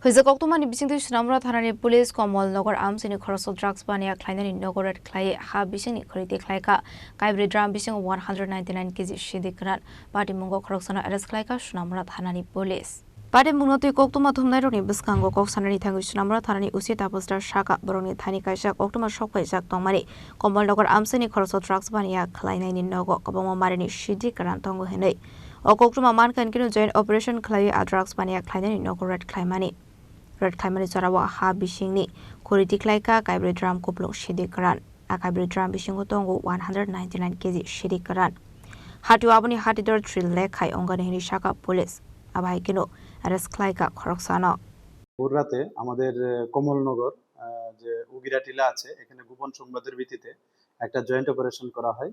Hujak Oktomani Bising Sunamra Thanani Police Komolnogor Amsini Khorso Drugs Bania Klainani Nogorat Klai Ha Bising Kriti Klaika Kaibri Dram Bising 199 kg Shidikran Party Mungo Kroksana Ares Klaika Sunamra Thanani Police Pada Munoti Koktuma Tumnaironi Biskango Koksanani Tangu Sunamra Thanani Usita Poster Shaka Boroni Thani Kaishak Oktuma Shokwe Jak Tomari Komolnogor Amsini Khorso Drugs Bania Klainani Nogo Kabama Marini Shidikran Tongo Henei Okoktuma Mankan Kino Joint Operation Klai Drugs Bania Klainani Nogorat Klaimani Red Kaimani Sarawa Ha Bishingni, Kuriti Klaika, Kaibri Dram Kuplo Shidikaran, a Kaibri Dram Bishingotongo 199 kg Shidikaran. Hatu Abani Hatidor Tril Lekai Ongani Shaka Police, Abaikino, Ares Klaika, Koroksana. ভোররাতে আমাদের কমলনগর যে উগিরাটিলা আছে এখানে গোপন সংবাদের ভিত্তিতে একটা joint operation করা হয়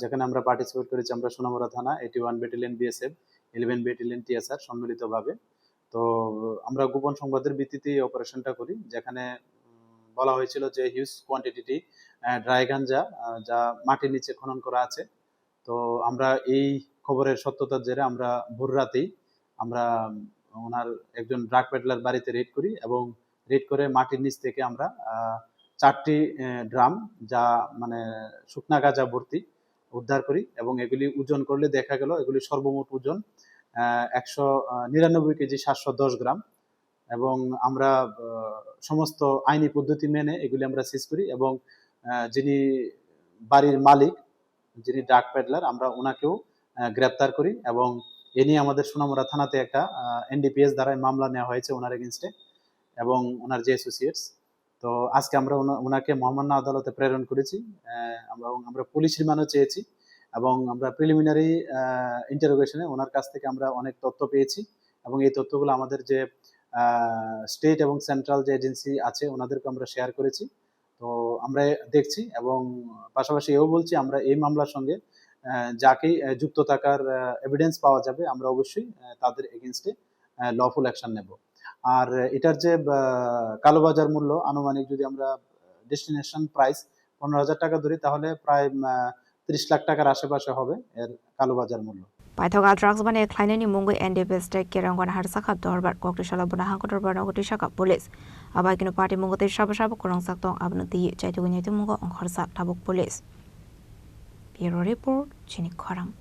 যেখানে আমরা পার্টিসিপেট করেছি আমরা সোনামুড়া থানা 81 ব্যাটালিয়ন বিএসএফ 11 ব্যাটালিয়ন টিএসআর সম্মিলিতভাবে তো আমরা গোপন সংবাদের ভিত্তিতে এই অপারেশনটা করি যেখানে বলা হয়েছিল যে হিউজ কোয়ান্টিটি ড্রাই গাঞ্জা যা মাটির নিচে খনন করা আছে তো আমরা এই খবরের সত্যতার জেরে আমরা ভোররাতেই আমরা ওনার একজন ড্রাগ পেডলার বাড়িতে রেড করি এবং রেড করে মাটির নিচ থেকে আমরা 4টি ড্রাম যা মানে শুকনা গাঁজা ভর্তি উদ্ধার করি এবং এগুলি ওজন করলে দেখা গেল এগুলি সর্বমোট ওজন 199 কেজি 710 গ্রাম এবং আমরা সমস্ত আইনি পদ্ধতি মেনে এগুলি আমরা সিজ করি এবং যিনি বাড়ির মালিক যিনি ড্রাগ পেডলার আমরা ওনাকেও গ্রেপ্তার করি এবং এ নিয়ে আমাদের সোনামুড়া থানাতে একটা এনডিপিএস দ্বারাই মামলা নেওয়া হয়েছে ওনার এগেইনস্টে এবং ওনার যে অ্যাসোসিয়েটস তো আজকে আমরা ওনাকে মহামান্য আদালতে প্রেরণ করেছি আমরা পুলিশ রিমান্ডও চেয়েছি এবং আমরা প্রিলিমিনারি ইন্টারোগেশনে ওনার কাছ থেকে আমরা অনেক তথ্য পেয়েছি এবং এই তথ্যগুলো আমাদের যে স্টেট এবং সেন্ট্রাল যে এজেন্সি আছে ওনাদেরকে আমরা শেয়ার করেছি তো আমরা দেখছি এবং পাশাপাশি এও বলছি আমরা এই মামলার সঙ্গে যাকেই যুক্ত থাকার এভিডেন্স পাওয়া যাবে আমরা অবশ্যই তাদের এগেইনস্টে লফুল অ্যাকশন নেব আর এটার যে কালোবাজার মূল্য আনুমানিক যদি আমরা ডেস্টিনেশন প্রাইস 15,000 টাকা ধরি তাহলে প্রায় 30 লাখ টাকার আশেপাশে হবে এর কালোবাজার মূল্য Paithoga drugs bane Klainani Mungo NDPS Tech Kerangon Harsaka Dorbar Kokrishala Bunahankotor Barnogotishaka Police. Abakino Party Mungo Shabashab Korong Saktong Abnuti Chaitugunity Mungo on Horsak Tabuk Police. Bureau Report, Chini Korang.